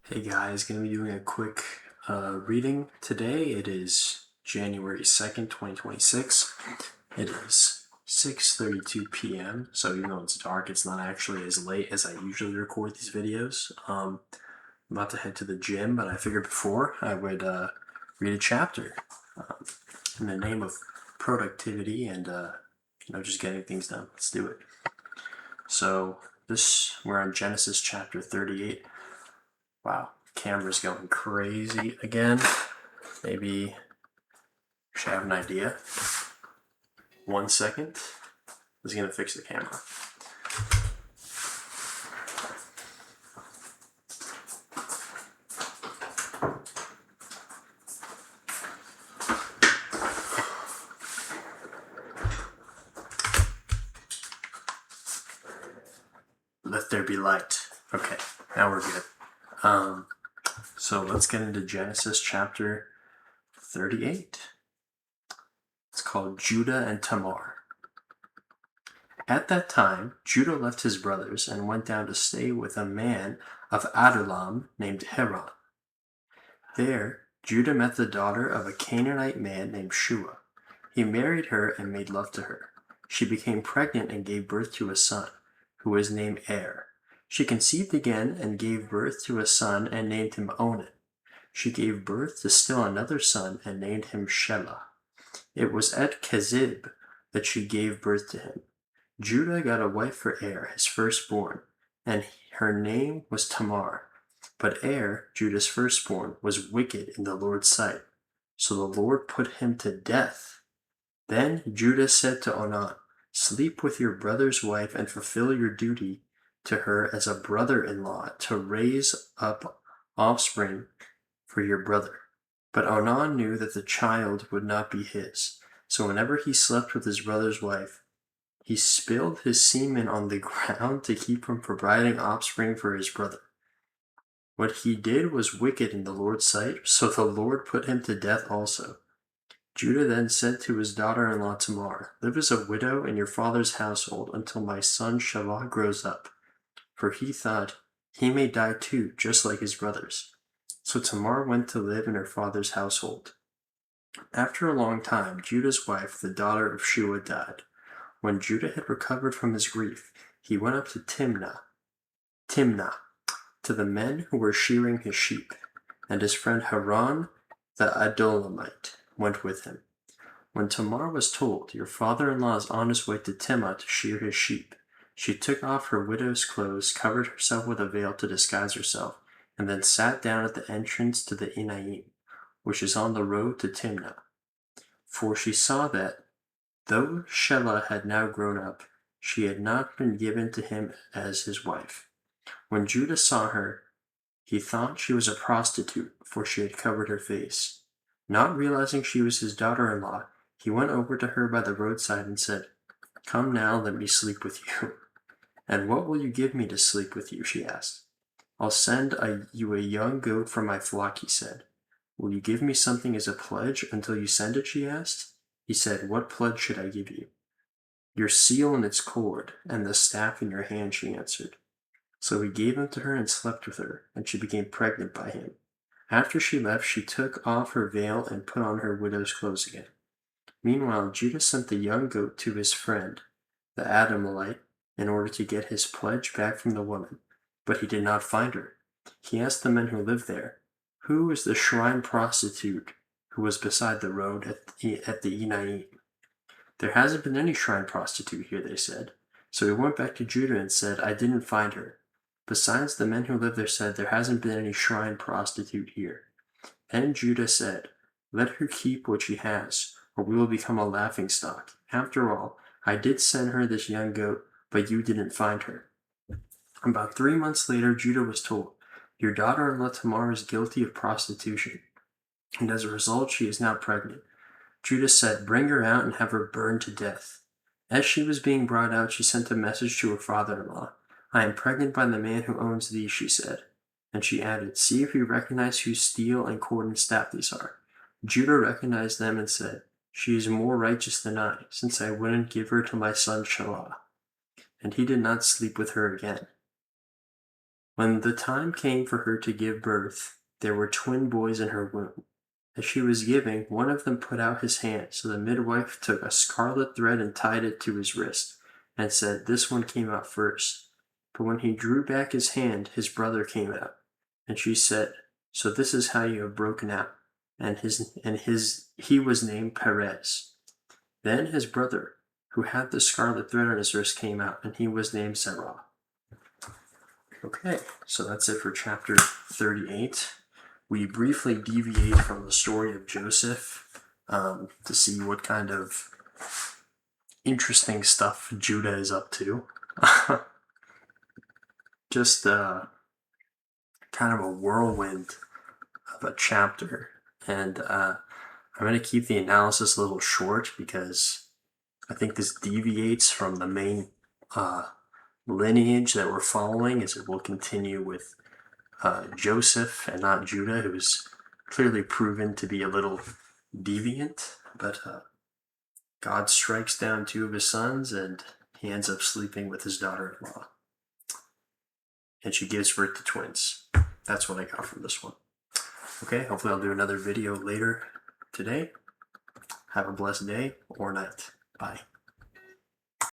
Hey guys, gonna be doing a quick reading today. It is January 2nd, 2026. It is 6:32 p.m. So even though it's dark, it's not actually as late as I usually record these videos. I'm about to head to the gym, but I figured before I would read a chapter um, in the name of productivity and just getting things done. Let's do it. So we're on Genesis chapter 38. Wow, camera's going crazy again. Maybe I should have an idea. 1 second. This is gonna fix the camera. Let there be light. Okay, now we're good. So let's get into Genesis chapter 38. It's called Judah and Tamar. At that time, Judah left his brothers and went down to stay with a man of Adullam named Haran. There, Judah met the daughter of a Canaanite man named Shua. He married her and made love to her. She became pregnant and gave birth to a son, who was named Er. She conceived again and gave birth to a son and named him Onan. She gave birth to still another son and named him Shelah. It was at Kezib that she gave birth to him. Judah got a wife for Er, his firstborn, and her name was Tamar. But Er, Judah's firstborn, was wicked in the Lord's sight. So the Lord put him to death. Then Judah said to Onan, "Sleep with your brother's wife and fulfill your duty to her as a brother-in-law to raise up offspring for your brother." But Onan knew that the child would not be his. So whenever he slept with his brother's wife, he spilled his semen on the ground to keep from providing offspring for his brother. What he did was wicked in the Lord's sight, so the Lord put him to death also. Judah then said to his daughter-in-law Tamar, "Live as a widow in your father's household until my son Shelah grows up." For he thought, he may die too, just like his brothers. So Tamar went to live in her father's household. After a long time, Judah's wife, the daughter of Shua, died. When Judah had recovered from his grief, he went up to Timnah, to the men who were shearing his sheep, and his friend Haran the Adullamite went with him. When Tamar was told, "Your father-in-law is on his way to Timnah to shear his sheep," she took off her widow's clothes, covered herself with a veil to disguise herself, and then sat down at the entrance to the Enaim, which is on the road to Timnah. For she saw that, though Shelah had now grown up, she had not been given to him as his wife. When Judah saw her, he thought she was a prostitute, for she had covered her face. Not realizing she was his daughter-in-law, he went over to her by the roadside and said, "Come now, let me sleep with you." "And what will you give me to sleep with you?" she asked. "I'll send you a young goat from my flock," he said. "Will you give me something as a pledge until you send it?" she asked. He said, "What pledge should I give you?" "Your seal and its cord, and the staff in your hand," she answered. So he gave them to her and slept with her, and she became pregnant by him. After she left, she took off her veil and put on her widow's clothes again. Meanwhile, Judah sent the young goat to his friend, the Adamite, in order to get his pledge back from the woman, but he did not find her. He asked the men who lived there, "Who is the shrine prostitute who was beside the road at the Enaim?" "There hasn't been any shrine prostitute here," they said. So he went back to Judah and said, "I didn't find her." Besides, the men who lived there said, "There hasn't been any shrine prostitute here." Then Judah said, "Let her keep what she has, or we will become a laughingstock. After all, I did send her this young goat, but you didn't find her." About 3 months later, Judah was told, "Your daughter-in-law Tamar is guilty of prostitution, and as a result, she is now pregnant." Judah said, "Bring her out and have her burned to death." As she was being brought out, she sent a message to her father-in-law. "I am pregnant by the man who owns these," she said. And she added, "See if you recognize whose steel and cord and staff these are." Judah recognized them and said, "She is more righteous than I, since I wouldn't give her to my son Shelah." And he did not sleep with her again. When the time came for her to give birth, there were twin boys in her womb. As she was giving, one of them put out his hand, so the midwife took a scarlet thread and tied it to his wrist, and said, "This one came out first." But when he drew back his hand, his brother came out. And she said, "So this is how you have broken out." And he was named Perez. Then his brother, who had the scarlet thread on his wrist, came out, and he was named Zerah. Okay, so that's it for chapter 38. We briefly deviate from the story of Joseph to see what kind of interesting stuff Judah is up to. Just kind of a whirlwind of a chapter. And I'm going to keep the analysis a little short because I think this deviates from the main lineage that we're following, as it will continue with Joseph and not Judah, who's clearly proven to be a little deviant. But God strikes down two of his sons, and he ends up sleeping with his daughter-in-law. And she gives birth to twins. That's what I got from this one. Okay, hopefully I'll do another video later today. Have a blessed day or night. Bye.